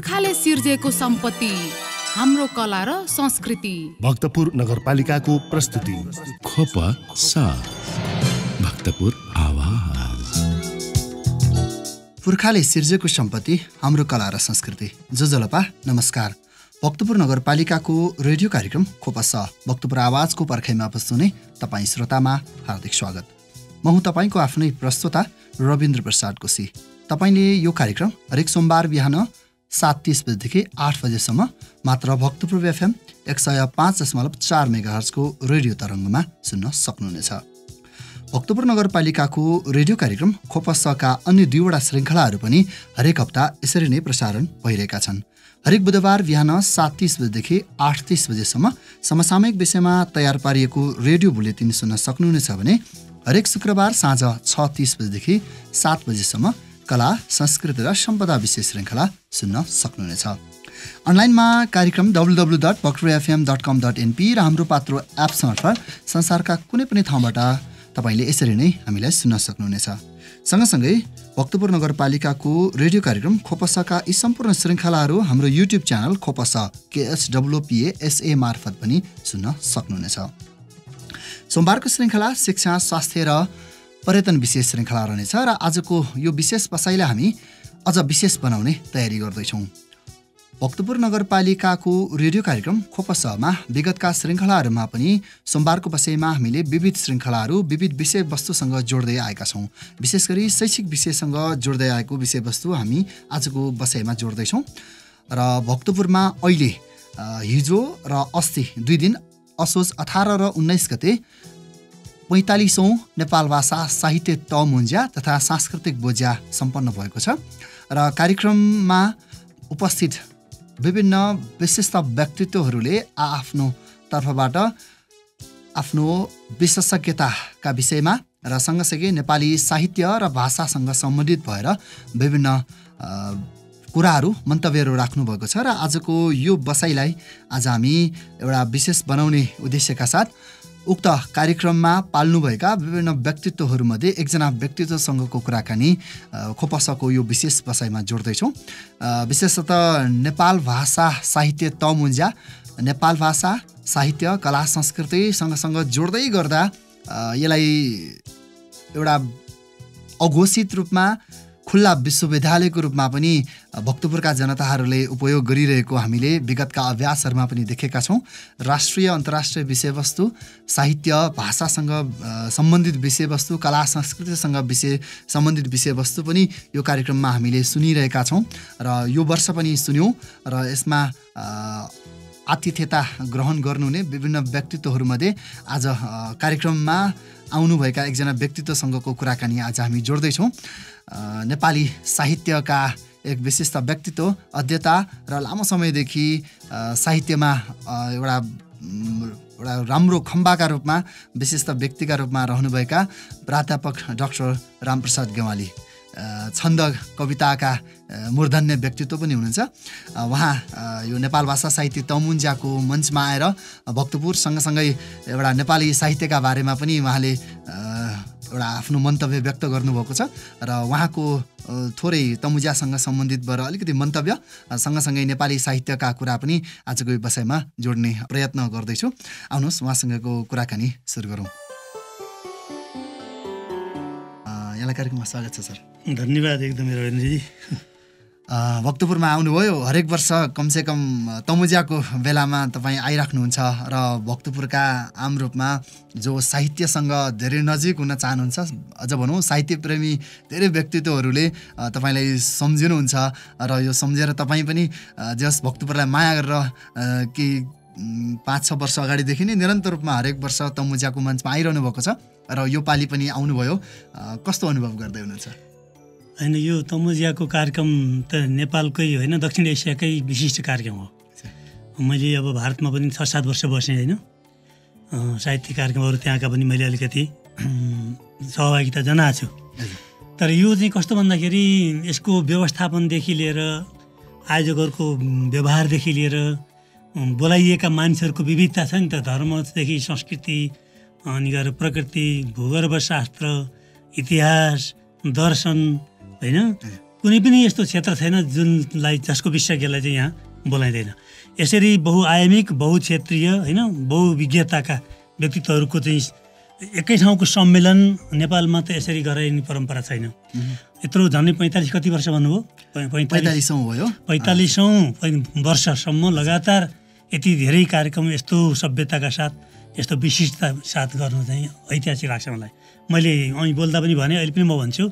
पुर्खाले सिर्जेको सम्पत्ति हाम्रो कला र संस्कृति। भक्तपुर नगरपालिकाको प्रस्तुति खोपा साथ भक्तपुर आवाज। पुर्खाले सिर्जेको सम्पत्ति हाम्रो कला र संस्कृति। जोजलपा नमस्कार। भक्तपुर नगरपालिकाको रेडियो कार्यक्रम खोपा स भक्तपुर आवाजको पर्खाइमा बस्नुहुने तपाईँ श्रोतामा हार्दिक स्वागत। म हुँ तपाईँको आफ्नै प्रस्तोता रविन्द्र प्रसाद कोशी। तपाईँले यो कार्यक्रम हरेक सोमबार बिहान 7:30 बजेदेखि 8 बजेसम्म मात्र भक्तपुर एफएम 105.4 मेगाहर्जको रेडियो तरङ्गमा सुन्न सक्नुहुनेछ। भक्तपुर नगरपालिकाको रेडियो कार्यक्रम खोपसका अन्य 2वटा श्रृङ्खलाहरू पनि हरेक हप्ता यसरी नै प्रसारण भइरहेका छन्। हरेक बुधबार बिहान 7:30 बजेदेखि 8:30 बजेसम्म समसामयिक विषयमा तयार पारिएको रेडियो बुलेटिन सुन्न सक्नुहुनेछ भने हरेक शुक्रबार साँझ 6:30 बजेदेखि 7 बजेसम्म कला, संस्कृति र सम्पदा विशेष श्रृङ्खला सुन्न सक्नुहुनेछ। अनलाइनमा कार्यक्रम www.bhakturfm.com.np र हाम्रो पात्रो एप्स मार्फत संसारका कुनै पनि ठाउँबाट तपाईँले यसरी नै हामीलाई सुन्न सक्नुहुनेछ। सँगसँगै भक्तपुर नगरपालिकाको रेडियो कार्यक्रम खोपसका यी सम्पूर्ण श्रृङ्खलाहरू हाम्रो युट्युब च्यानल खोपस KSWPASA मार्फत पनि सुन्न सक्नुहुनेछ। सोमबारको श्रृङ्खला शिक्षा, स्वास्थ्य र पर्यटन विशेष श्रृङ्खला रहनेछ र आजको यो विशेष बसाइलाई हामी अझ विशेष बनाउने तयारी गर्दैछौँ। भक्तपुर नगरपालिकाको रेडियो कार्यक्रम खोपसमा विगतका श्रृङ्खलाहरूमा पनि सोमबारको बसाइमा हामीले विविध श्रृङ्खलाहरू विविध विषयवस्तुसँग जोड्दै आएका छौँ। विशेष गरी शैक्षिक विषयसँग जोड्दै आएको विषयवस्तु हामी आजको बसाइमा जोड्दैछौँ। र भक्तपुरमा अहिले हिजो र अस्ति 2 दिन असोज 18 र 19 गते 45औं नेपाल भाषा साहित्य तमुन्ज्या तथा सांस्कृतिक बोझ्या सम्पन्न भएको छ र कार्यक्रममा उपस्थित विभिन्न विशिष्ट व्यक्तित्वहरूले आफ्नो तर्फबाट आफ्नो विशेषज्ञताका विषयमा र सँगसँगै नेपाली साहित्य र भाषासँग सम्बन्धित भएर विभिन्न कुराहरू मन्तव्यहरू राख्नुभएको छ र आजको यो बसाइलाई आज हामी एउटा विशेष बनाउने उद्देश्यका साथ उक्त कार्यक्रममा पाल्नुभएका विभिन्न व्यक्तित्वहरूमध्ये एकजना व्यक्तित्वसँगको कुराकानी खोपसको यो विशेष बसाइमा जोड्दैछौँ। विशेषतः नेपाल भाषा साहित्य तमुन्ज्या, नेपाल भाषा साहित्य कला संस्कृति सँगसँग जोड्दै गर्दा यसलाई एउटा अघोषित रूपमा खुल्ला विश्वविद्यालयको रूपमा पनि भक्तपुरका जनताहरूले उपयोग गरिरहेको हामीले विगतका अभ्यासहरूमा पनि देखेका छौँ। राष्ट्रिय अन्तर्राष्ट्रिय विषयवस्तु, साहित्य भाषासँग सम्बन्धित विषयवस्तु, कला संस्कृतिसँग सम्बन्धित विषयवस्तु पनि यो कार्यक्रममा हामीले सुनिरहेका छौँ र यो वर्ष पनि सुन्यौँ र यसमा आतिथ्यता ग्रहण गर्नुहुने विभिन्न व्यक्तित्वहरूमध्ये आज कार्यक्रममा आउनुभएका एकजना व्यक्तित्वसँगको कुराकानी आज हामी जोड्दैछौँ। नेपाली साहित्यका एक विशिष्ट व्यक्तित्व, अध्येता र लामो समयदेखि साहित्यमा एउटा राम्रो खम्बाका रूपमा विशिष्ट व्यक्तिका रूपमा रहनुभएका प्राध्यापक डाक्टर रामप्रसाद गेवाली छन्द कविताका मूर्धन्य व्यक्तित्व पनि हुनुहुन्छ। उहाँ यो नेपाल भाषा साहित्य तमुन्ज्याको मञ्चमा आएर भक्तपुर सँगसँगै एउटा नेपाली साहित्यका बारेमा पनि उहाँले एउटा आफ्नो मन्तव्य व्यक्त गर्नुभएको छ र उहाँको थोरै तमुन्ज्यासँग सम्बन्धित भएर अलिकति मन्तव्य सँगसँगै नेपाली साहित्यका कुरा पनि आजको यो बसाइमा जोड्ने प्रयत्न गर्दैछु। आउनुहोस् उहाँसँगको कुराकानी सुरु गरौँ। यहाँलाई कार्यक्रममा स्वागत छ सर। धन्यवाद एकदमै रविन्द्रजी। भक्तपुरमा आउनुभयो। हरेक वर्ष कमसेकम तमुन्ज्याको बेलामा तपाईँ आइराख्नुहुन्छ र भक्तपुरका आम रूपमा जो साहित्यसँग धेरै नजिक हुन चाहनुहुन्छ, अझ भनौँ साहित्य प्रेमी धेरै व्यक्तित्वहरूले तपाईँलाई सम्झिनुहुन्छ र यो सम्झेर तपाईँ पनि जस भक्तपुरलाई माया गरेर कि 5-6 वर्ष अगाडिदेखि नै निरन्तर रूपमा हरेक वर्ष तमुन्ज्याको मञ्चमा आइरहनु भएको छ र यो पालि पनि आउनुभयो। कस्तो अनुभव गर्दै हुनुहुन्छ? होइन, यो तमुन्ज्याको कार्यक्रम त नेपालकै होइन दक्षिण एसियाकै विशिष्ट कार्यक्रम हो। मैले अब भारतमा पनि 6-7 वर्ष बसेँ होइन, साहित्य कार्यक्रमहरू त्यहाँका पनि मैले अलिकति सहभागिता जनाएको छु। तर यो चाहिँ कस्तो भन्दाखेरि यसको व्यवस्थापनदेखि लिएर आयोजकहरूको व्यवहारदेखि लिएर बोलाइएका मानिसहरूको विविधता छ नि त, धर्मदेखि संस्कृति अनि गएर प्रकृति, भूगर्भशास्त्र, इतिहास, दर्शन होइन, कुनै पनि यस्तो क्षेत्र छैन जुनलाई जसको विशेषज्ञलाई चाहिँ यहाँ बोलाइँदैन। यसरी बहुआयामिक बहुक्षेत्रीय होइन बहुविज्ञताका व्यक्तित्वहरूको चाहिँ एकै ठाउँको सम्मेलन नेपालमा त यसरी गराइने परम्परा छैन। यत्रो झन्डै 45 कति वर्ष भन्नुभयो? 45औं भयो। 45औं वर्षसम्म लगातार यति धेरै कार्यक्रम यस्तो सभ्यताका साथ यस्तो विशिष्टता साथ गर्नु चाहिँ ऐतिहासिक लाग्छ मलाई। मैले अघि बोल्दा पनि भने, अहिले पनि म भन्छु,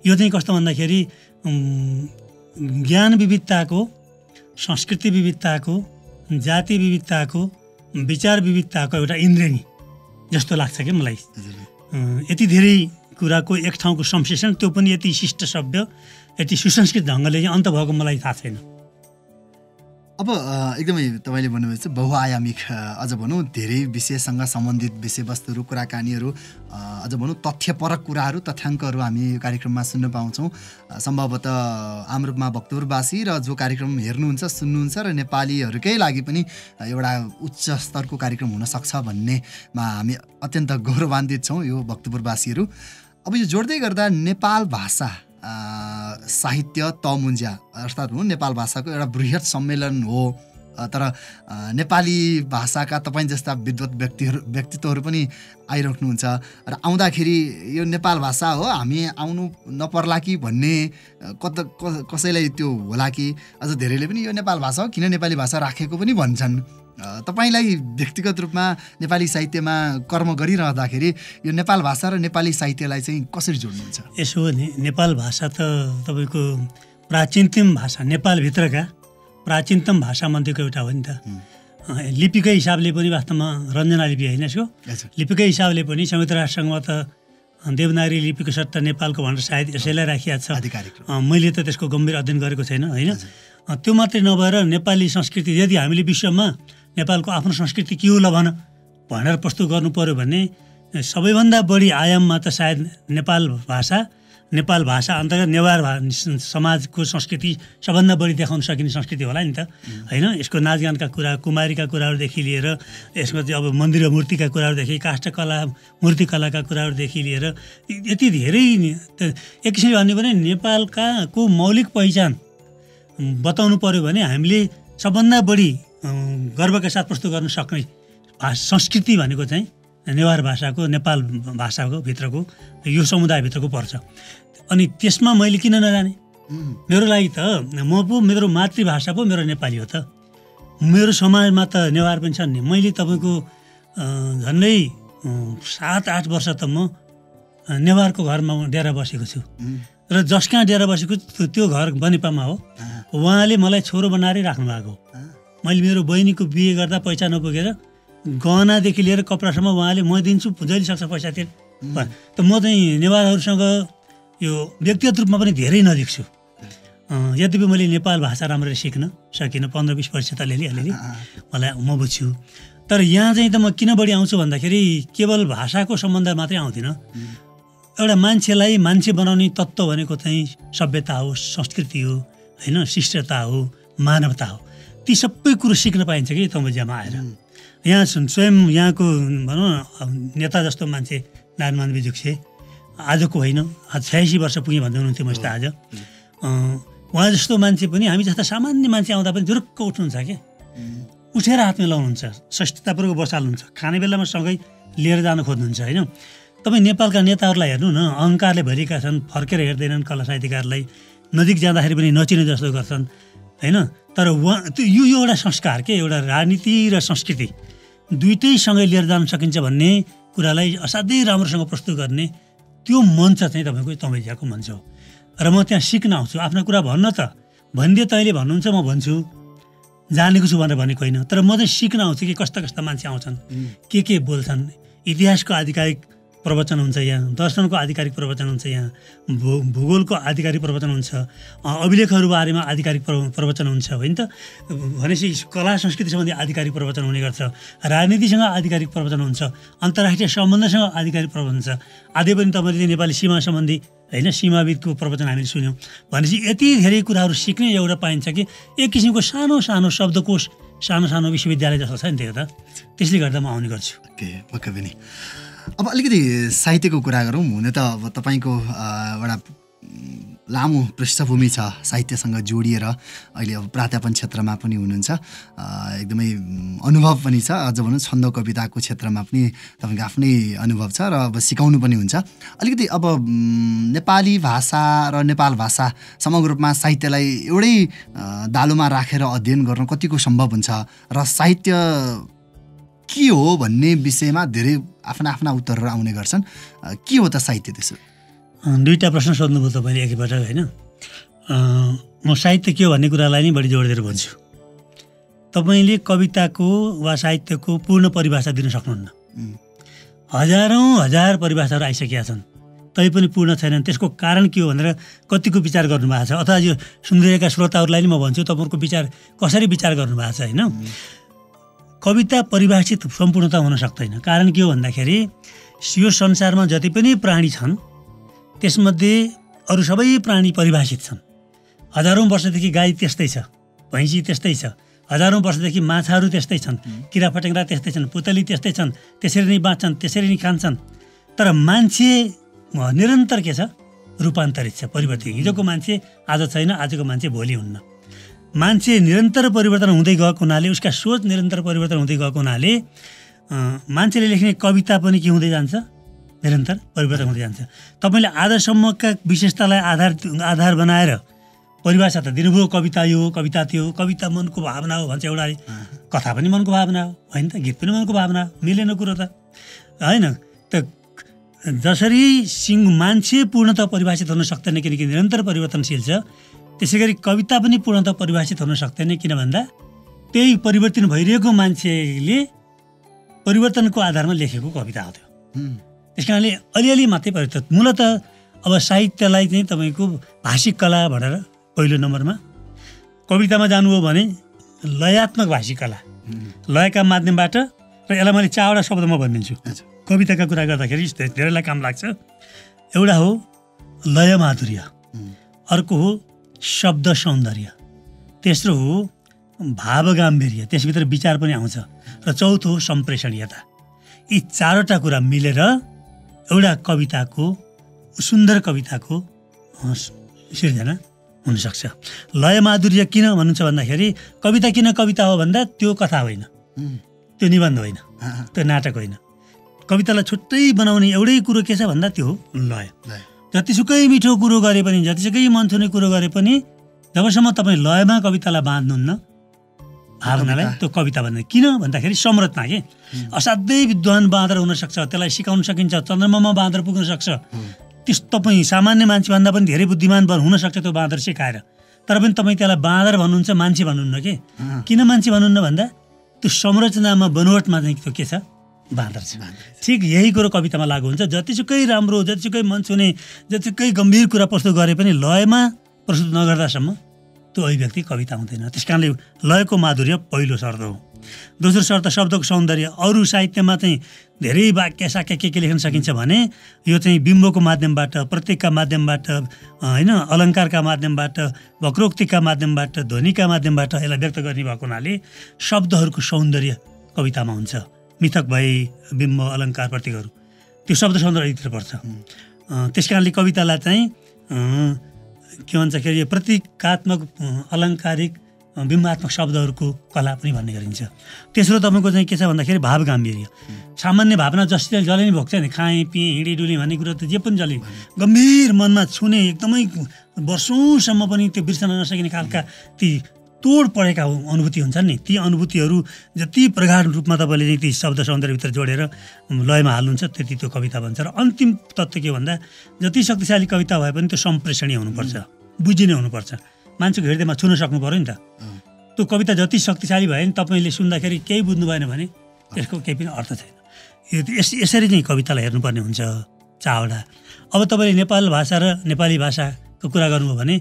यो चाहिँ कस्तो भन्दाखेरि ज्ञान विविधताको, संस्कृति विविधताको, जाति विविधताको, विचार विविधताको एउटा इन्द्रेणी जस्तो लाग्छ क्या मलाई। यति धेरै कुराको एक ठाउँको संश्लेषण, त्यो पनि यति शिष्ट सभ्य, यति सुसंस्कृत ढङ्गले चाहिँ अन्त भएको मलाई थाहा छैन। अब एकदमै तपाईँले भन्नुभएको छ बहुआयामिक, अझ भनौँ धेरै विषयसँग सम्बन्धित विषयवस्तुहरू, कुराकानीहरू, अझ भनौँ तथ्यपरक कुराहरू, तथ्याङ्कहरू हामी यो कार्यक्रममा सुन्न पाउँछौँ। सम्भवतः हाम्रो रूपमा भक्तपुरवासी र जो कार्यक्रम हेर्नुहुन्छ, सुन्नुहुन्छ र नेपालीहरूकै लागि पनि एउटा उच्च स्तरको कार्यक्रम हुनसक्छ भन्नेमा हामी अत्यन्त गौरवान्वित छौँ, यो भक्तपुरवासीहरू। अब यो जोड्दै गर्दा नेपाल भाषा साहित्य तमुन्ज्या अर्थात् नेपाल भाषाको एउटा बृहत सम्मेलन हो, तर नेपाली भाषाका तपाईँ जस्ता विद्वत व्यक्तित्वहरू पनि आइराख्नुहुन्छ र आउँदाखेरि यो नेपाल भाषा हो, हामी आउनु नपर्ला कि भन्ने कसैलाई त्यो होला कि, अझ धेरैले पनि यो नेपाल भाषा हो, किन नेपाली भाषा राखेको पनि भन्छन्। तपाईँलाई व्यक्तिगत रूपमा नेपाली साहित्यमा कर्म गरिरहँदाखेरि यो नेपाल भाषा र नेपाली साहित्यलाई चाहिँ कसरी जोड्नुहुन्छ? यसो हो नि, नेपाल भाषा त तपाईँको प्राचीनतम भाषा, नेपालभित्रका प्राचीनतम भाषामध्येको एउटा हो नि त। लिपिकै हिसाबले पनि वास्तवमा रञ्जना लिपि होइन यसको, लिपिकै हिसाबले पनि संयुक्त राष्ट्रसङ्घमा त देवनागरी लिपिको सट्टा नेपालको भनेर सायद यसैलाई राखिएको छ। मैले त त्यसको गम्भीर अध्ययन गरेको छैन होइन। त्यो मात्रै नभएर नेपाली संस्कृति, यदि हामीले विश्वमा नेपालको आफ्नो संस्कृति के हो ल भनेर प्रस्तुत गर्नु पर्यो भने सबैभन्दा बढी आयाममा त सायद नेपाल भाषा अन्तर्गत नेवार समाजको संस्कृति सबभन्दा बढी देखाउन सकिने संस्कृति होला नि त होइन। यसको नाचगानका कुरा, कुमारीका कुराहरूदेखि लिएर यसको चाहिँ अब मन्दिर र मूर्तिका कुराहरूदेखि, काष्ठकला मूर्तिकलाका कुराहरूदेखि लिएर यति धेरै एक किसिमले भन्यो भने नेपालको मौलिक पहिचान बताउनु पर्यो भने हामीले सबभन्दा बढी गर्वका साथ प्रस्तुत गर्न सक्ने संस्कृति भनेको चाहिँ नेवार भाषाको, नेपाल भाषाको भित्रको यो समुदायभित्रको पर्छ। अनि त्यसमा मैले किन नजाने? मेरो लागि त मेरो मातृभाषा पो मेरो नेपाली हो त। मेरो समाजमा त नेवार पनि छन् नि। मैले तपाईँको झन्डै 7-8 वर्ष त म नेवारको घरमा डेरा बसेको छु र जस कहाँ डेरा बसेको त्यो घर बनेपामा हो। उहाँले मलाई छोरो बनाएरै राख्नु भएको। मैले मेरो बहिनीको बिहे गर्दा पैसा नपुगेर गहनादेखि लिएर कपडासम्म उहाँले म दिन्छु जहिले सक्छ पैसा तिर। त म चाहिँ नेवारहरूसँग यो व्यक्तिगत रूपमा पनि धेरै नजिक छु। यद्यपि मैले नेपाल भाषा राम्ररी सिक्न सकिनँ, 15-20 वर्ष त अलिअलि मलाई म बुझ्छु। तर यहाँ चाहिँ त म किन बढी आउँछु भन्दाखेरि केवल भाषाको सम्बन्ध मात्रै आउँदिनँ। एउटा मान्छेलाई मान्छे बनाउने तत्त्व भनेको चाहिँ सभ्यता हो, संस्कृति हो होइन, शिष्टता हो, मानवता हो। ती सबै कुरो सिक्न पाइन्छ कि तमुजियामा आएर। यहाँ स्वयं यहाँको भनौँ न नेता जस्तो मान्छे नारायण विजुक्से आजको होइन, आज 86 वर्ष पुगेँ भन्दै हुनुहुन्थ्यो मसित आज। उहाँ जस्तो मान्छे पनि हामी जस्ता सामान्य मान्छे आउँदा पनि जुरुक्क उठ्नुहुन्छ क्या, उठेर हात मिलाउनुहुन्छ, सस्तापूर्वक बसाल्नुहुन्छ, खाने बेलामा सँगै लिएर जान खोज्नुहुन्छ होइन। तपाईँ नेपालका नेताहरूलाई हेर्नु न, अहङ्कारले भरिएका छन्, फर्केर हेर्दैनन् कला साहित्यकारलाई, नजिक जाँदाखेरि पनि नचिने जस्तो गर्छन् होइन। तर यो एउटा संस्कार के, एउटा राजनीति र संस्कृति दुइटैसँगै लिएर जान सकिन्छ भन्ने कुरालाई असाध्यै राम्रोसँग प्रस्तुत गर्ने त्यो मञ्च चाहिँ तपाईँको तमुजियाको मञ्च हो। र म त्यहाँ सिक्न आउँछु। आफ्नो कुरा भन्न त भनिदिए तैँले भन्नुहुन्छ म भन्छु, जानेको छु भनेर भनेको होइन। तर म चाहिँ सिक्न आउँछु कि कस्ता कस्ता मान्छे आउँछन्, के बोल्छन्। इतिहासको आधिकारिक प्रवचन हुन्छ यहाँ, दर्शनको आधिकारिक प्रवचन हुन्छ यहाँ, भूगोलको आधिकारिक प्रवचन हुन्छ, अभिलेखहरू बारेमा आधिकारिक प्रवचन हुन्छ होइन त। भनेपछि कला संस्कृति सम्बन्धी आधिकारिक प्रवचन हुने गर्छ, राजनीतिसँग आधिकारिक प्रवचन हुन्छ, अन्तर्राष्ट्रिय सम्बन्धसँग आधिकारिक प्रवचन हुन्छ। आधै पनि तपाईँले नेपाली सीमा सम्बन्धी होइन, सीमाविदको प्रवचन हामीले सुन्यौँ। भनेपछि यति धेरै कुराहरू सिक्ने एउटा पाइन्छ कि एक किसिमको सानो सानो शब्दकोश, सानो सानो विश्वविद्यालय जस्तो छ नि त्यो त। त्यसले गर्दा म आउने गर्छु। पक्कै पनि। अब अलिकति साहित्यको कुरा गरौँ। हुन त अब तपाईँको एउटा लामो पृष्ठभूमि छ साहित्यसँग जोडिएर अहिले अब प्राध्यापन क्षेत्रमा पनि हुनुहुन्छ एकदमै अनुभव पनि छ अझ भनौँ छन्द कविताको क्षेत्रमा पनि तपाईँको आफ्नै अनुभव छ र अब सिकाउनु पनि हुन्छ अलिकति अब नेपाली भाषा र नेपाल भाषा समग्र रूपमा साहित्यलाई एउटै दालोमा राखेर अध्ययन गर्न कतिको सम्भव हुन्छ र साहित्य के हो भन्ने विषयमा धेरै आफ्ना आफ्ना उत्तरहरू आउने गर्छन् के हो त साहित्य त्यसो दुईटा प्रश्न सोध्नुभयो तपाईँले एकैपल्ट होइन म साहित्य के हो भन्ने कुरालाई नै बढी जोड दिएर भन्छु तपाईँले कविताको वा साहित्यको पूर्ण परिभाषा दिन सक्नुहुन्न हजार परिभाषाहरू आइसकेका छन् तैपनि पूर्ण छैनन् त्यसको कारण के हो भनेर कतिको विचार गर्नुभएको छ अथवा यो सुनिरहेका श्रोताहरूलाई नै म भन्छु तपाईँहरूको विचार कसरी विचार गर्नुभएको छ होइन कविता परिभाषित सम्पूर्णता हुन सक्दैन कारण के हो भन्दाखेरि यो संसारमा जति पनि प्राणी छन् त्यसमध्ये अरू सबै प्राणी परिभाषित छन् हजारौँ वर्षदेखि गाई त्यस्तै छ भैँसी त्यस्तै छ हजारौँ वर्षदेखि माछाहरू त्यस्तै छन् किराफट्याङ्ग्रा त्यस्तै छन् पुतली त्यस्तै छन् त्यसरी नै बाँच्छन् त्यसरी नै खान्छन् तर मान्छे निरन्तर के छ रूपान्तरित छ परिवर्तित हिजोको मान्छे आज छैन आजको मान्छे भोलि हुन्न मान्छे निरन्तर परिवर्तन हुँदै गएको हुनाले उसका सोच निरन्तर परिवर्तन हुँदै गएको हुनाले मान्छेले लेख्ने कविता पनि के हुँदै जान्छ निरन्तर परिवर्तन हुँदै जान्छ तपाईँले आजसम्मका विशेषतालाई आधार बनाएर परिभाषा त दिनुभयो कविता यो कविता त्यो कविता मनको भावना हो भन्छ एउटाले कथा पनि मनको भावना हो होइन त गीत पनि मनको भावना हो मिलेन कुरो त होइन त जसरी मान्छे पूर्णतः परिभाषित हुन सक्दैन किनकि निरन्तर परिवर्तनशील छ त्यसै गरी कविता पनि पूर्णतः परिभाषित हुन सक्दैन किन भन्दा त्यही परिवर्तन भइरहेको मान्छेले परिवर्तनको आधारमा लेखेको कविता हो त्यो त्यस कारणले अलिअलि मात्रै परिवर्तन मूलत अब साहित्यलाई चाहिँ तपाईँको भाषिक कला भनेर पहिलो नम्बरमा कवितामा जानुभयो भने लयात्मक भाषिक कला लयका माध्यमबाट र यसलाई मैले चारवटा शब्दमा भनिदिन्छु कविताका कुरा गर्दाखेरि धेरैलाई काम लाग्छ एउटा हो लय माधुर्य अर्को हो शब्द सौन्दर्य तेस्रो हो भाव गाम्भीर्य त्यसभित्र विचार पनि आउँछ र चौथो हो सम्प्रेषणीयता यी चारवटा कुरा मिलेर एउटा कविताको सुन्दर कविताको सिर्जना हुनसक्छ लय माधुर्य किन भन्नुहुन्छ भन्दाखेरि कविता किन कविता हो भन्दा त्यो कथा होइन त्यो निबन्ध होइन त्यो नाटक होइन कवितालाई छुट्टै बनाउने एउटै कुरो के छ भन्दा त्यो हो लय जतिसुकै मिठो कुरो गरे पनि जतिसुकै मन छुने कुरो गरे पनि जबसम्म तपाईँ लयमा कवितालाई बाँध्नुहुन्न भावनालाई त्यो कविता भन्दा किन भन्दाखेरि संरचना के असाध्यै विद्वान बाँदर हुनसक्छ त्यसलाई सिकाउन सकिन्छ चन्द्रमामा बाँदर पुग्न सक्छ त्यस तपाईँ सामान्य मान्छेभन्दा पनि धेरै बुद्धिमान हुनसक्छ त्यो बाँदर सिकाएर तर पनि तपाईँ त्यसलाई बाँदर भन्नुहुन्छ मान्छे भन्नुहुन्न के किन मान्छे भन्नुहुन्न भन्दा त्यो संरचनामा बनोटमा चाहिँ त्यो के छ बाँदर छ ठिक यही कुरो कवितामा लागु हुन्छ जतिसुकै राम्रो जतिसुकै मन छुने जतिसुकै गम्भीर कुरा प्रस्तुत गरे पनि लयमा प्रस्तुत नगर्दासम्म त्यो अभिव्यक्ति कविता हुँदैन त्यस कारणले लयको माधुर्य पहिलो शर्त हो दोस्रो शर्त शब्दको सौन्दर्य अरू साहित्यमा चाहिँ धेरै वाक्य साक्य के लेख्न सकिन्छ भने यो चाहिँ बिम्बको माध्यमबाट प्रतीकका माध्यमबाट होइन अलङ्कारका माध्यमबाट वक्रोक्तिका माध्यमबाट ध्वनिका माध्यमबाट यसलाई व्यक्त गर्ने भएको हुनाले शब्दहरूको सौन्दर्य कवितामा हुन्छ मिथक भए बिम्ब अलङ्कार प्रतीकहरू त्यो शब्द सौन्दर्यभित्र पर्छ त्यस कारणले कवितालाई चाहिँ के भन्छ के अरे प्रतीकात्मक अलङ्कारिक बिम्बात्मक शब्दहरूको कला पनि भन्ने गरिन्छ तेस्रो तपाईँको चाहिँ के छ भन्दाखेरि भाव गाम्भीर्य सामान्य भावना जसले जसले नि भोग्छ नि खाएँ पिएँ हिँडेँ डुलेँ भन्ने कुरो त जे पनि जसले गम्भीर मनमा छुने एकदमै वर्षौँसम्म पनि त्यो बिर्सन नसकिने खालका ती तोड परेका अनुभूति हुन्छन् नि ती अनुभूतिहरू जति प्रगाढ रूपमा तपाईँले चाहिँ ती शब्द सौन्दर्यभित्र जोडेर लयमा हाल्नुहुन्छ त्यति त्यो कविता बन्छ र अन्तिम तत्त्व के भन्दा जति शक्तिशाली कविता भए पनि त्यो सम्प्रेषणीय हुनुपर्छ बुझिने हुनुपर्छ मान्छेको हृदयमा छुन सक्नु पऱ्यो नि त त्यो कविता जति शक्तिशाली भयो नि तपाईँले सुन्दाखेरि केही बुझ्नु भएन भने त्यसको केही पनि अर्थ छैन यसरी चाहिँ कवितालाई हेर्नुपर्ने हुन्छ चावडा अब तपाईँले नेपाल भाषा र नेपाली भाषाको कुरा गर्नुभयो भने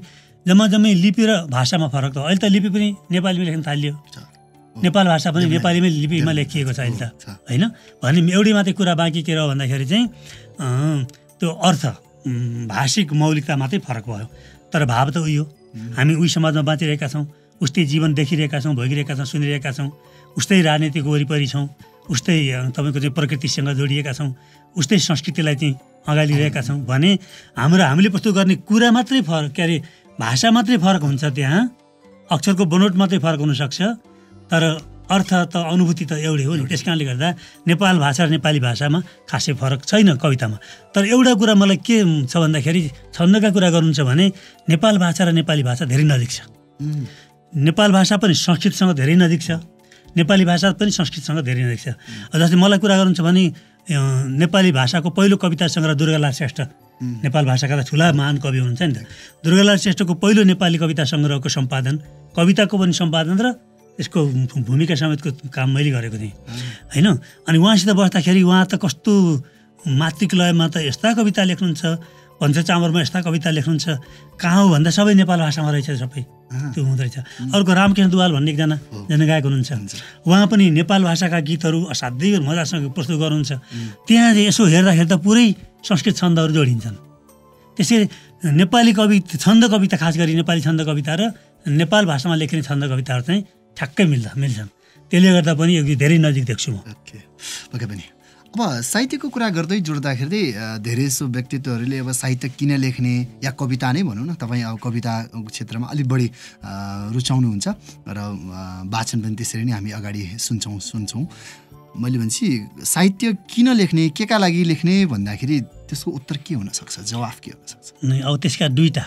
जम्मै लिपि र भाषामा फरक त अहिले त लिपि पनि नेपालीमा लेख्न थालियो नेपाल भाषा पनि नेपालीमै लिपिमा लेखिएको छ अहिले त होइन भने एउटै मात्रै कुरा बाँकी के रह्यो भन्दाखेरि चाहिँ त्यो अर्थ भाषिक मौलिकता मात्रै फरक भयो तर भाव त उही हो हामी उही समाजमा बाँचिरहेका छौँ उस्तै जीवन देखिरहेका छौँ, भोगिरहेका छौँ, सुनिरहेका छौँ, उस्तै राजनीतिको वरिपरि छौँ, उस्तै तपाईँको चाहिँ प्रकृतिसँग जोडिएका छौँ, उस्तै संस्कृतिलाई चाहिँ अगाडि लिएका छौँ भने हामीले प्रस्तुत गर्ने कुरा मात्रै फरक, के अरे भाषा मात्रै फरक हुन्छ, त्यहाँ अक्षरको बनोट मात्रै फरक हुनसक्छ, तर अर्थ त अनुभूति त एउटै हो नि। त्यस कारणले गर्दा नेपाल भाषा र नेपाली भाषामा खासै फरक छैन कवितामा। तर एउटा कुरा मलाई के छ भन्दाखेरि छन्दका कुरा गर्नुहुन्छ भने नेपाल भाषा र नेपाली भाषा धेरै नजिक छ। नेपाल भाषा पनि संस्कृतसँग धेरै नजिक छ, नेपाली भाषा पनि संस्कृतसँग धेरै नजिक छ। जस्तै मलाई कुरा गर्नुहुन्छ भने नेपाली भाषाको पहिलो कविता सङ्ग्रह दुर्गालाल श्रेष्ठ नेपाल भाषाका त ठुला महान कवि हुनुहुन्छ नि त। दुर्गालाल श्रेष्ठको पहिलो नेपाली कविता सङ्ग्रहको सम्पादन, कविताको पनि सम्पादन र यसको भूमिका समेतको काम मैले गरेको थिएँ होइन। अनि उहाँसित बस्दाखेरि उहाँ त कस्तो मातृकलयमा त यस्ता कविता लेख्नुहुन्छ, पञ्चचामरमा यस्ता कविता लेख्नुहुन्छ, कहाँ हो भन्दा सबै नेपाल भाषामा रहेछ, सबै त्यो हुँदो रहेछ। अर्को रामकृष्ण दुवाल भन्ने एकजना जनगायक हुनुहुन्छ, उहाँ पनि नेपाल भाषाका गीतहरू असाध्यै मजासँग प्रस्तुत गर्नुहुन्छ। त्यहाँ यसो हेर्दाखेरि त पुरै संस्कृत छन्दहरू जोडिन्छन्। त्यसै नेपाली छन्द कविता, खास गरी नेपाली छन्द कविता र नेपाल भाषामा लेखिने छन्द कविताहरू चाहिँ ठ्याक्कै मिल्छन्। त्यसले गर्दा पनि धेरै नजिक देख्छु म। ओके पनि अब साहित्यको कुरा गर्दै जोड्दाखेरि धेरै जसो व्यक्तित्वहरूले अब साहित्य किन लेख्ने या कविता नै भनौँ न, तपाईँ अब कविताको क्षेत्रमा अलिक बढी रुचाउनुहुन्छ र वाचन पनि त्यसरी नै हामी अगाडि सुन्छौँ। मैले भनेपछि साहित्य किन लेख्ने, के का लागि लेख्ने भन्दाखेरि त्यसको उत्तर के हुनसक्छ, जवाफ के हुनसक्छ? अब त्यसका दुईवटा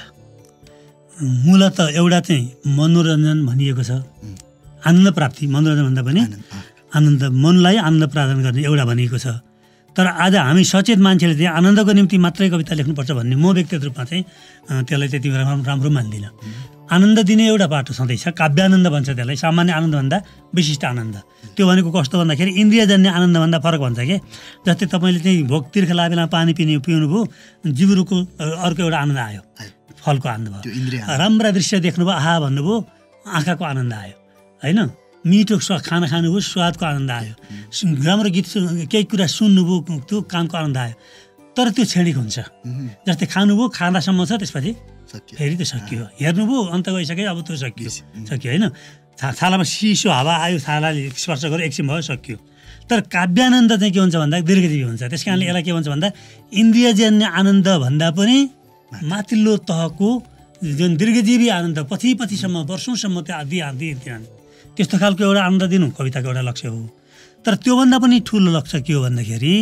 मूलत एउटा चाहिँ मनोरञ्जन भनिएको छ, आनन्द प्राप्ति, मनोरञ्जन भन्दा पनि आनन्द, मनलाई आनन्द प्रदान गर्ने एउटा भनिएको छ। तर आज हामी सचेत मान्छेले चाहिँ आनन्दको निम्ति मात्रै कविता लेख्नुपर्छ भन्ने म व्यक्तिगत रूपमा चाहिँ त्यसलाई त्यति राम्रो मान्दिनँ। आनन्द दिने एउटा बाटो छँदैछ, काव्यानन्द भन्छ त्यसलाई, सामान्य आनन्दभन्दा विशिष्ट आनन्द। त्यो भनेको कस्तो भन्दाखेरि इन्द्रियजन्य आनन्दभन्दा फरक भन्छ कि। जस्तै तपाईँले चाहिँ भोक तिर्खा लागेला पानी पिउनुभयो, जिब्रोको अर्को एउटा आनन्द आयो, फलको आनन्द भयो। राम्रा दृश्य देख्नुभयो, आहा भन्नुभयो, आँखाको आनन्द आयो होइन। मिठो खाना खानुभयो, स्वादको आनन्द आयो। राम्रो गीत केही कुरा सुन्नुभयो, त्यो कानको आनन्द आयो। तर त्यो क्षणिक हुन्छ। जस्तै खानुभयो, खाँदासम्म छ, त्यसपछि फेरि त्यो सकियो। हेर्नुभयो, अन्त गइसक्यो, अब त्यो सकियो होइन। छालामा सिसो हावा आयो, छालाले स्पर्श गर्यो, एकछिन भयो, सकियो। तर काव्यानन्द चाहिँ के हुन्छ भन्दा दीर्घजीवी हुन्छ। त्यस कारणले यसलाई के भन्छ भन्दा इन्द्रियजन्य आनन्द भन्दा पनि माथिल्लो तहको जुन दीर्घजीवी आनन्द, पछिसम्म वर्षौँसम्म त्यो आदि त्यस्तो खालको एउटा आनन्द दिनु कविताको एउटा लक्ष्य हो। तर त्योभन्दा पनि ठुलो लक्ष्य के हो भन्दाखेरि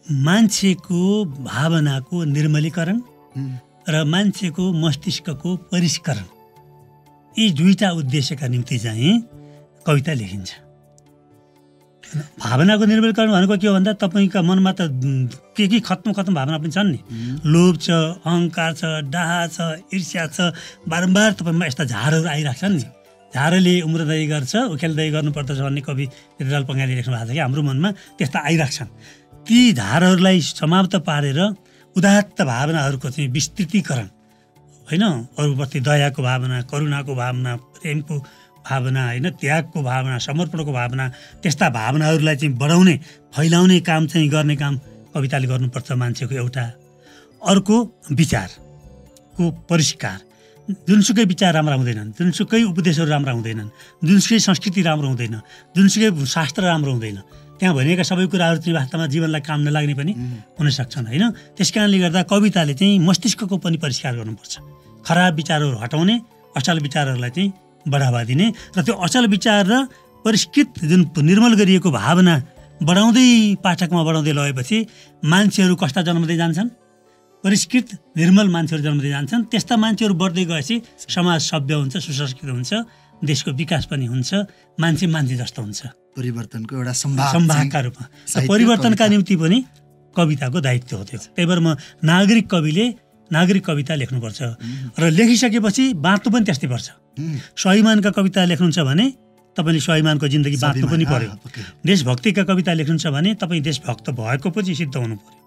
मान्छेको भावनाको निर्मलीकरण र मान्छेको मस्तिष्कको परिष्करण, यी दुईटा उद्देश्यका निम्ति चाहिँ कविता लेखिन्छ। भावनाको निर्मलीकरण भनेको के हो भन्दा तपाईँका मनमा त के खत्म भावना पनि छन् नि। लोभ छ, अहङ्कार छ, डाहा छ, ईर्ष्या छ, बारम्बार तपाईँमा यस्ता झारहरू आइराख्छन् नि। झारले उम्रदय गर्छ, उखेलदय गर्नुपर्दछ भन्ने कवि ऋतुराज पङ्गाले लेख्नु भएको छ कि हाम्रो मनमा त्यस्ता आइराख्छन्। ती झारहरूलाई समाप्त पारेर उदात्त भावनाहरूको चाहिँ विस्तृतीकरण होइन, अरूप्रति दयाको भावना, करुणाको भावना, प्रेमको भावना होइन, त्यागको भावना, समर्पणको भावना, त्यस्ता भावनाहरूलाई चाहिँ बढाउने, फैलाउने काम चाहिँ गर्ने काम कविताले गर्नुपर्छ मान्छेको एउटा। अर्को विचारको परिष्कार, जुनसुकै विचार राम्रा हुँदैनन्, जुनसुकै उपदेशहरू राम्रा हुँदैनन्, जुनसुकै संस्कृति राम्रो हुँदैन, जुनसुकै शास्त्र राम्रो हुँदैन, त्यहाँ भनिएका सबै कुराहरू चाहिँ वास्तवमा जीवनलाई काम नलाग्ने पनि हुन सक्छन् होइन। त्यस कारणले गर्दा कविताले चाहिँ मस्तिष्कको पनि परिष्कार गर्नुपर्छ, खराब विचारहरू हटाउने, असल विचारहरूलाई चाहिँ बढावा दिने र त्यो असल विचार र परिष्कृत जुन निर्मल गरिएको भावना बढाउँदै पाठकमा बढाउँदै लगेपछि मान्छेहरू कस्ता जन्मदै जान्छन्, परिष्कृत निर्मल मान्छेहरू जन्मदै जान्छन्। त्यस्ता मान्छेहरू बढ्दै गएपछि समाज सभ्य हुन्छ, सुसंस्कृत हुन्छ, देशको विकास पनि हुन्छ, मान्छे जस्तो हुन्छ। परिवर्तनको एउटा सम्भागका रूपमा परिवर्तनका निम्ति पनि कविताको दायित्व हो त्यो। त्यही भएर म नागरिक कविले नागरिक कविता लेख्नुपर्छ र लेखिसकेपछि बाँच्नु पनि त्यस्तै पर्छ। स्वाभिमानका कविता लेख्नुहुन्छ भने तपाईँले स्वाभिमानको जिन्दगी बाँच्नु पनि पर्यो। देशभक्तिका कविता लेख्नुहुन्छ भने तपाईँ देशभक्त भएको पछि सिद्ध हुनु पर्यो।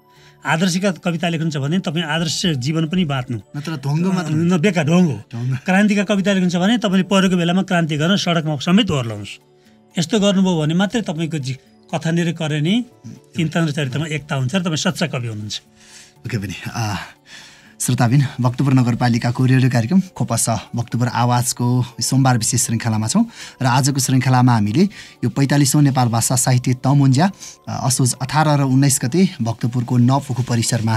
आदर्शका कविता लेख्नुहुन्छ भने तपाईँ आदर्श जीवन पनि बाँच्नु, नत्र ढङ्ग मात्र बेकार ढङ्ग हो। क्रान्तिका कविता लेख्नुहुन्छ भने तपाईँले परेको बेलामा क्रान्ति गर्न सडकमा समेत ओर्लाउनुहोस्। यस्तो गर्नुभयो भने मात्रै तपाईँको कथन र करनी, चिन्तन र चरित्रमा एकता हुन्छ र तपाईँ सच्चा कवि हुनुहुन्छ। ओके पनि श्रोताबिन भक्तपुर नगरपालिकाको रेडियो कार्यक्रम खोपस भक्तपुर आवाजको सोमबार विशेष श्रृङ्खलामा छौँ र आजको श्रृङ्खलामा हामीले यो 45औं नेपाल भाषा साहित्य तमुन्जा असोज 18 र 19 गते भक्तपुरको नपोखु परिसरमा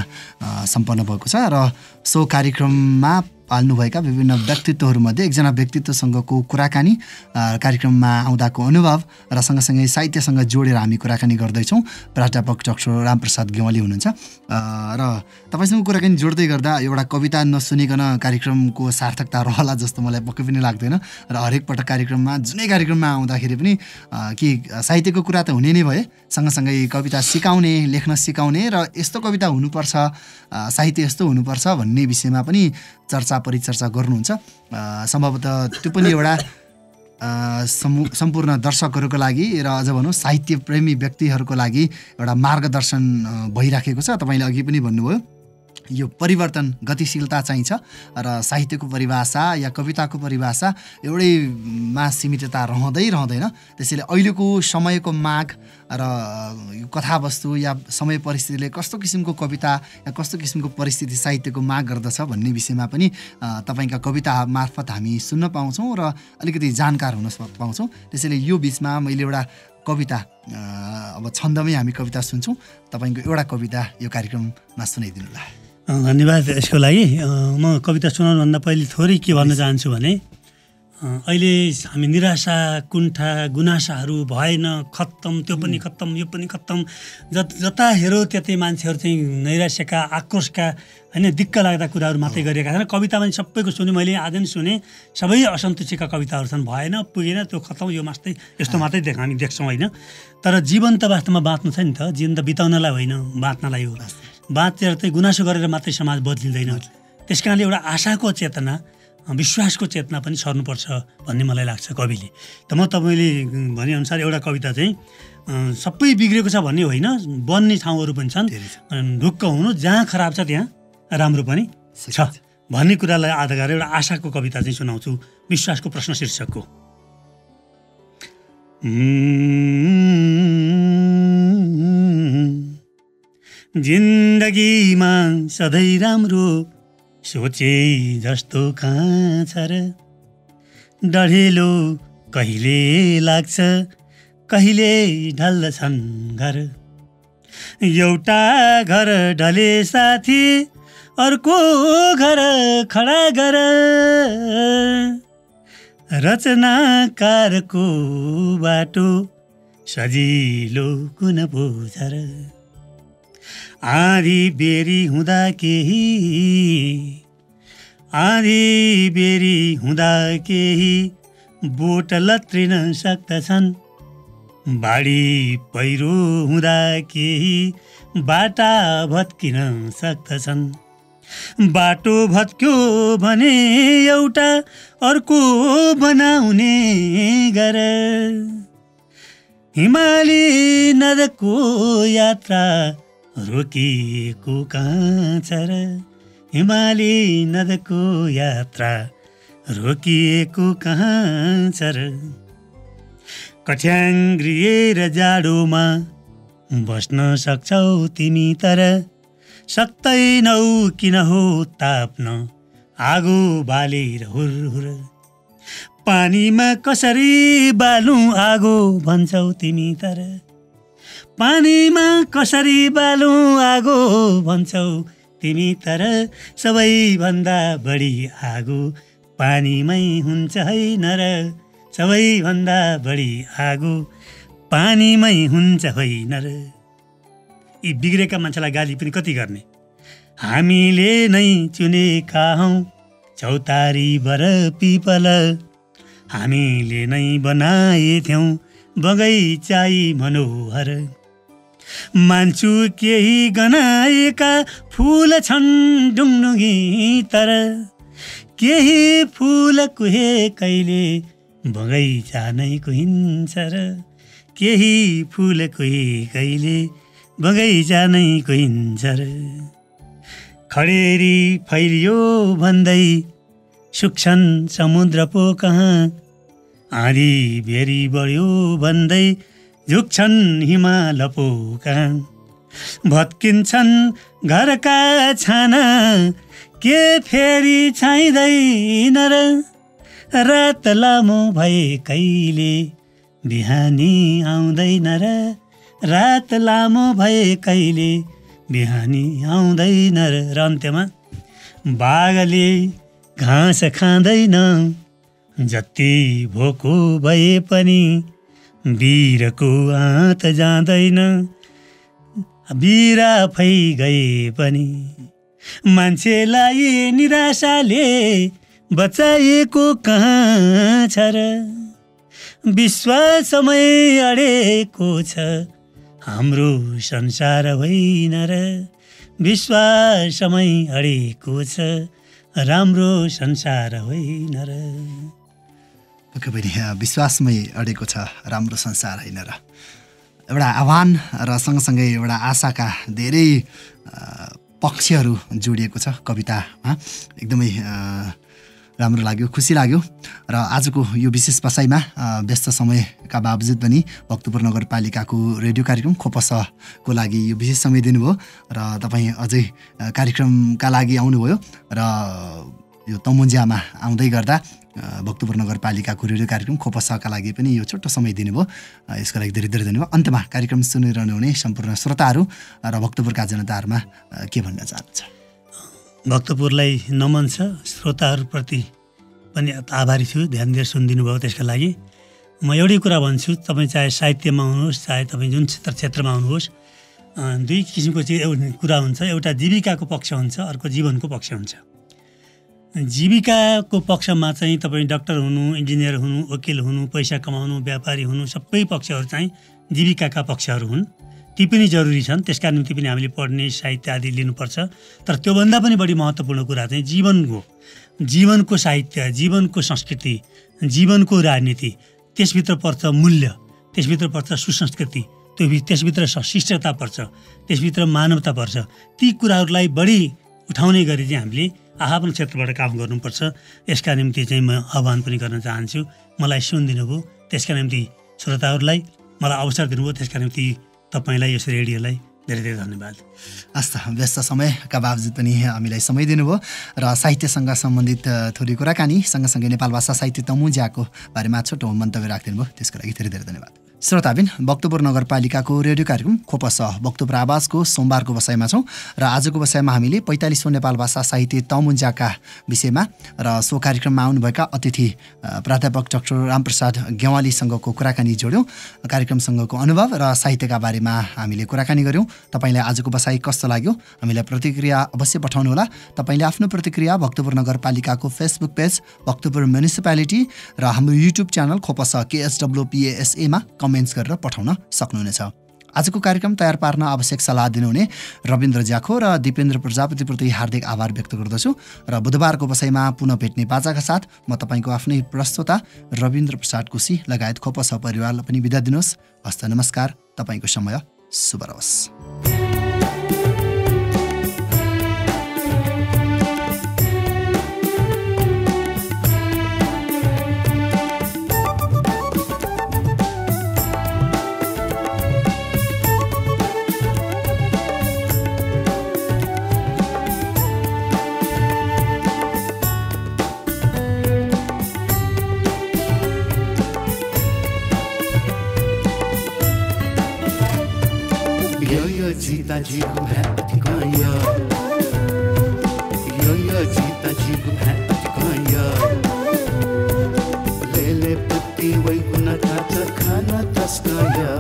सम्पन्न भएको छ र सो कार्यक्रममा पाल्नुभएका विभिन्न व्यक्तित्वहरूमध्ये एकजना व्यक्तित्वसँगको कुराकानी कार्यक्रममा आउँदाको अनुभव र सँगसँगै साहित्यसँग जोडेर हामी कुराकानी गर्दैछौँ। प्राध्यापक डाक्टर रामप्रसाद गेवाली हुनुहुन्छ र तपाईँसँग कुराकानी जोड्दै गर्दा एउटा कविता नसुनिकन कार्यक्रमको सार्थकता रहला जस्तो मलाई पक्कै पनि लाग्दैन र हरेक पटक कार्यक्रममा जुनै कार्यक्रममा आउँदाखेरि पनि कि साहित्यको कुरा त हुने नै भए सँगसँगै कविता सिकाउने लेख्न सिकाउने र यस्तो कविता हुनुपर्छ साहित्य यस्तो हुनुपर्छ भन्ने विषयमा पनि चर्चा परिचर्चा गर्नुहुन्छ। सम्भवतः त्यो पनि एउटा सम्पूर्ण दर्शकहरूको लागि र अझ भनौँ साहित्य प्रेमी व्यक्तिहरूको लागि एउटा मार्गदर्शन भइराखेको छ। तपाईँले अघि पनि भन्नुभयो यो परिवर्तन गतिशीलता चाहिन्छ र साहित्यको परिभाषा या कविताको परिभाषा एउटैमा सीमितता रहँदैन। त्यसैले अहिलेको समयको माग र कथावस्तु या समय परिस्थितिले कस्तो किसिमको कविता या कस्तो किसिमको परिस्थिति साहित्यको माग गर्दछ भन्ने विषयमा पनि तपाईँका कविता मार्फत हामी सुन्न पाउँछौँ र अलिकति जानकार हुन पाउँछौँ। त्यसैले यो बिचमा मैले एउटा कविता अब छन्दमै हामी कविता सुन्छौँ। तपाईँको एउटा कविता यो कार्यक्रममा सुनाइदिनुला। धन्यवाद यसको लागि। म कविता सुनाउनुभन्दा पहिले थोरै के भन्न चाहन्छु भने अहिले हामी निराशा कुण्ठा गुनासाहरू भएन खत्तम त्यो पनि खत्तम यो पनि खत्तम जता हेरो त्यतै मान्छेहरू चाहिँ नैराश्यका आक्रोशका होइन दिक्क लाग्दा कुराहरू मात्रै गरिएका छन्। कविता पनि सबैको सुने मैले आज पनि सुने सबै असन्तुष्टिका कविताहरू छन्। भएन पुगेन त्यो खत्तम यो मात्रै यस्तो मात्रै हामी देख्छौँ होइन। तर जीवन त वास्तवमा बाँच्नु छ नि त जीवन त बिताउनलाई होइन बाँच्नलाई हो। बाँचेर चाहिँ गुनासो गरेर मात्रै समाज बदलिँदैन। त्यस कारणले एउटा आशाको चेतना विश्वासको चेतना पनि सर्नुपर्छ भन्ने मलाई लाग्छ कविले। त म तपाईँले भनेअनुसार एउटा कविता चाहिँ सबै बिग्रेको छ भन्ने होइन बन्ने ठाउँहरू पनि छन् ढुक्क हुनु जहाँ खराब छ त्यहाँ राम्रो पनि छ भन्ने कुरालाई आधार गरेर एउटा आशाको कविता चाहिँ सुनाउँछु विश्वासको प्रश्न शीर्षकको। जिन्दगीमा सधैँ राम्रो सोचे जस्तो कहाँ छ र डढेलो कहिले लाग्छ कहिले ढल्छन् घर एउटा घर ढले साथी अर्को घर खडा गर रचनाकारको बाटो सजिलो कुन बुझर आधी बेरी हुँदा केही बोट लत्रिन सक्दछन् बाढी पहिरो हुँदा केही बाटा भत्किन सक्दछन् बाटो भत्क्यो भने एउटा अर्को बनाउने गर हिमाली नदको यात्रा रोकिएको कहाँ छ र हिमाली नदको यात्रा रोकिएको कहाँ छ र कठ्याङ्ग्रिएर जाडोमा बस्न सक्छौ तिमी तर सक्दैनौ किन हो ताप्न आगो बालेर हुरहुर पानीमा कसरी बालौँ आगो भन्छौ तिमी तर पानीमा कसरी बालौँ आगो भन्छौ तिमी तर सबैभन्दा बढी आगो पानीमै हुन्छ होइन र सबैभन्दा बढी आगो पानीमै हुन्छ होइन र। यी बिग्रेका मान्छेलाई गाली पनि कति गर्ने हामीले नै चुनेका हौँ चौतारी बर पिपल हामीले नै बनाएथ्यौँ बगैँचाई मनोहर मान्छु केही गनाएका फुल छन् डुङ्डुङ्गी तर केही फुल कुहे कहिले बगैँचा नै कुहिन्छ र केही फुल कुहे कहिले बगैँचा नै कुहिन्छ र खडेरी फैलियो भन्दै सुक्छन् समुद्र पो कहाँ आँधी बेरी बढ्यो भन्दै झुक्छन् हिमाल पो कहाँ भत्किन्छन् घरका छाना के फेरि छाइँदैन र रात लामो भए कहिले बिहानी आउँदैन र रात लामो भए कहिले बिहानी आउँदैन र अन्त्यमा बाघले घाँस खाँदैन जति भोको भए पनि वीरको आँत जाँदैन बिरा फै गए पनि मान्छेलाई निराशाले बचाएको कहाँ छ र विश्वासमै अडेको छ हाम्रो संसार होइन र विश्वासमै अडेको छ राम्रो संसार होइन र पक्कै पनि विश्वासमै अडेको छ राम्रो संसार होइन र एउटा आह्वान र सँगसँगै एउटा आशाका धेरै पक्षहरू जोडिएको छ कवितामा एकदमै राम्रो लाग्यो खुसी लाग्यो र आजको यो विशेष बसाइमा व्यस्त समयका बावजुद पनि भक्तपुर नगरपालिकाको रेडियो कार्यक्रम खोपसको लागि यो विशेष समय दिनुभयो र तपाईँ अझै कार्यक्रमका लागि आउनुभयो र यो तमुन्ज्यामा आउँदै गर्दा भक्तपुर नगरपालिकाको रेडियो कार्यक्रम खोपसका लागि पनि यो छोटो समय दिनुभयो यसको लागि धेरै धेरै धन्यवाद। अन्त्यमा कार्यक्रम सुनिरहनु हुने सम्पूर्ण श्रोताहरू र भक्तपुरका जनताहरूमा के भन्न चाहनुहुन्छ? भक्तपुरलाई नमन छ, श्रोताहरूप्रति पनि आभारी छु, ध्यान दिएर सुनिदिनु भयो त्यसका लागि। म एउटै कुरा भन्छु, तपाईँ चाहे साहित्यमा हुनुहोस् चाहे तपाईँ जुन क्षेत्रमा हुनुहोस्, दुई किसिमको चाहिँ कुरा हुन्छ। एउटा जीविकाको पक्ष हुन्छ, अर्को जीवनको पक्ष हुन्छ। जीविकाको पक्षमा चाहिँ तपाईँ डाक्टर हुनु, इन्जिनियर हुनु, वकिल हुनु, पैसा कमाउनु, व्यापारी हुनु, सबै पक्षहरू चाहिँ जीविकाका पक्षहरू हुन्। ती पनि जरुरी छन्, त्यसका निम्ति पनि हामीले पढ्ने साहित्य आदि लिनुपर्छ। तर त्योभन्दा पनि बढी महत्त्वपूर्ण कुरा चाहिँ जीवनको साहित्य, जीवनको संस्कृति, जीवनको राजनीति, त्यसभित्र पर्छ मूल्य, त्यसभित्र पर्छ सुसंस्कृति, त्यसभित्र शिष्टता पर्छ, त्यसभित्र मानवता पर्छ। ती कुराहरूलाई बढी उठाउने गरी चाहिँ हामीले आफ्नो क्षेत्रबाट काम गर्नुपर्छ। यसका निम्ति चाहिँ म आह्वान पनि गर्न चाहन्छु। मलाई सुनिदिनु भयो त्यसका निम्ति श्रोताहरूलाई मलाई अवसर दिनुभयो, त्यसका निम्ति तपाईँलाई यस रेडियोलाई धेरै धेरै धन्यवाद। हस् त, व्यस्त समयका बावजुद पनि हामीलाई समय दिनुभयो र साहित्यसँग सम्बन्धित थोरै कुराकानी सँगसँगै नेपाल भाषा साहित्य तमुन्ज्याको बारेमा छोटो मन्तव्य राखिदिनु भयो, त्यसको लागि धेरै धेरै धन्यवाद। श्रोताबिन, भक्तपुर नगरपालिकाको रेडियो कार्यक्रम खोपस भक्तपुर आवाजको सोमबारको बसाइमा छौँ र आजको बसाइमा हामीले 45औं नेपाल भाषा साहित्य तमुन्ज्याका विषयमा र सो कार्यक्रममा आउनुभएका अतिथि प्राध्यापक डाक्टर रामप्रसाद गेवालीसँगको कुराकानी जोड्यौँ। कार्यक्रमसँगको अनुभव र साहित्यका बारेमा हामीले कुराकानी गऱ्यौँ। तपाईँलाई आजको बसाइ कस्तो लाग्यो? हामीलाई प्रतिक्रिया अवश्य पठाउनुहोला। तपाईँले आफ्नो प्रतिक्रिया भक्तपुर नगरपालिकाको फेसबुक पेज भक्तपुर म्युनिसिपालिटी र हाम्रो युट्युब च्यानल खोपस KSWPASA मा कमेन्ट्स गरेर पठाउन सक्नुहुनेछ। आजको कार्यक्रम तयार पार्न आवश्यक सल्लाह दिनुहुने रविन्द्र ज्याखो र दिपेन्द्र प्रजापतिप्रति हार्दिक आभार व्यक्त गर्दछु र बुधबारको बसाइमा पुनः भेट्ने बाचाका साथ म तपाईँको आफ्नै प्रस्तोता रविन्द्र प्रसाद कोशी लगायत खोपस परिवारलाई पनि बिदा दिनुहोस्। हस्त नमस्कार। तपाईँको समय शुभ रहोस्। जीताजीको भ्याटी गयो, यो जीताजीको भ्याटी गयो, लेले पत्ती वैकुन काचा खाना तस्कया,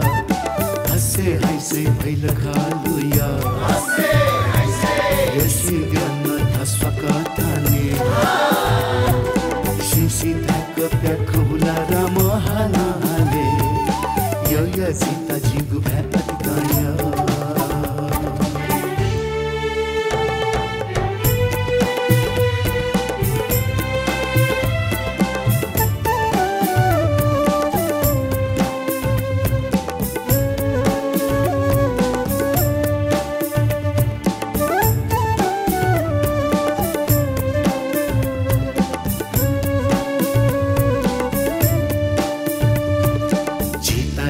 हसे हाइसे भैल खालुया, हसे हाइसे यसी गन्न धस्वका ताने, शिशी धक प्याक हुला राम हाले, यो जीताजीको भ्याटी गयो।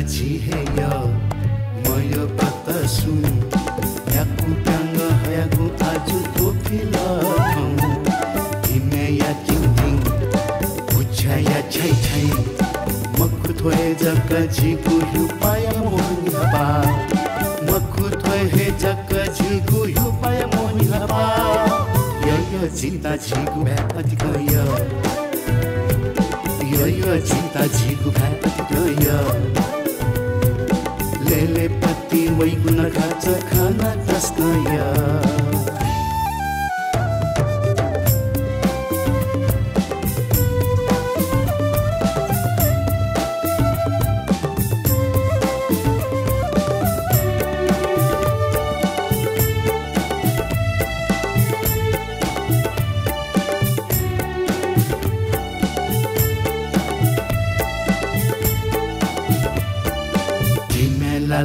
जी है या जक झिगु युपाय मोहनी हबा मखुत हे जक झिगु युपाय मोहनी हबा य चिता झिगु भ्या अधिकय य चिता झिगु भ्या अधिकय लेले पति वैगुण खाच खाना तस्कय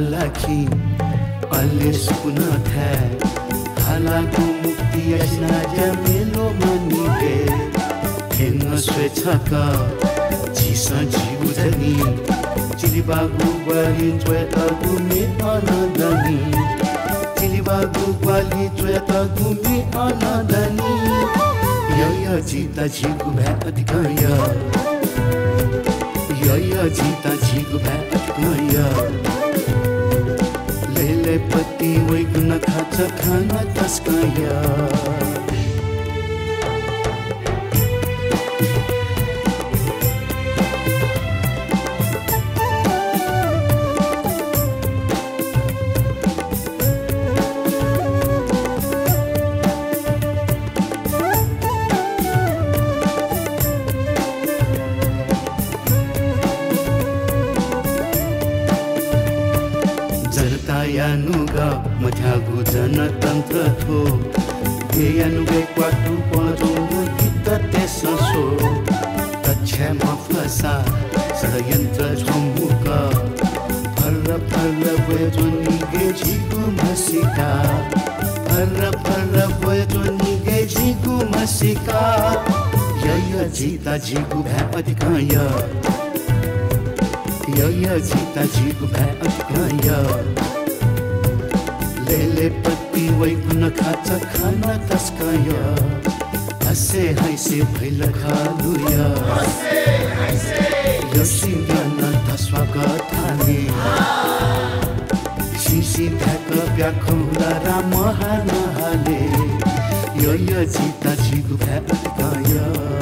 लाखी अल्ले सुकुन था हालाको मुक्ति ऐसा जमेलो मनी दे हेन स्वेच्छका जीसा जीव जनी चिलिबागु वाली त्वेता गुमे अनदनी चिलिबागु वाली त्वेता गुमे अनदनी य जीता जीगु भ्या अधिकय य जीता जीगु भ्या अधिकय लेले पति वैगुण खाच खाना तस्कय यानुगा मध्यागु जनतन्त्र थो यानुगे क्वाटु पदो गीत तेसो तछ्या मफसा षड्यन्त्र झम्बुका फर फर बजोनी गे झिगु मसिका फर फर बजोनी गे झिगु मसिका य जीता झिगु भ्या अधिकय य जीता झिगु भ्या अधिकय लेले पति वैगुण खाच खाना तस्कय हसे हैसे भैल खालुय यो सिंगन स्वागत थाने सिसी भ्याक व्याखुला राम हाले यो जीता झिगु भ्या अधिकय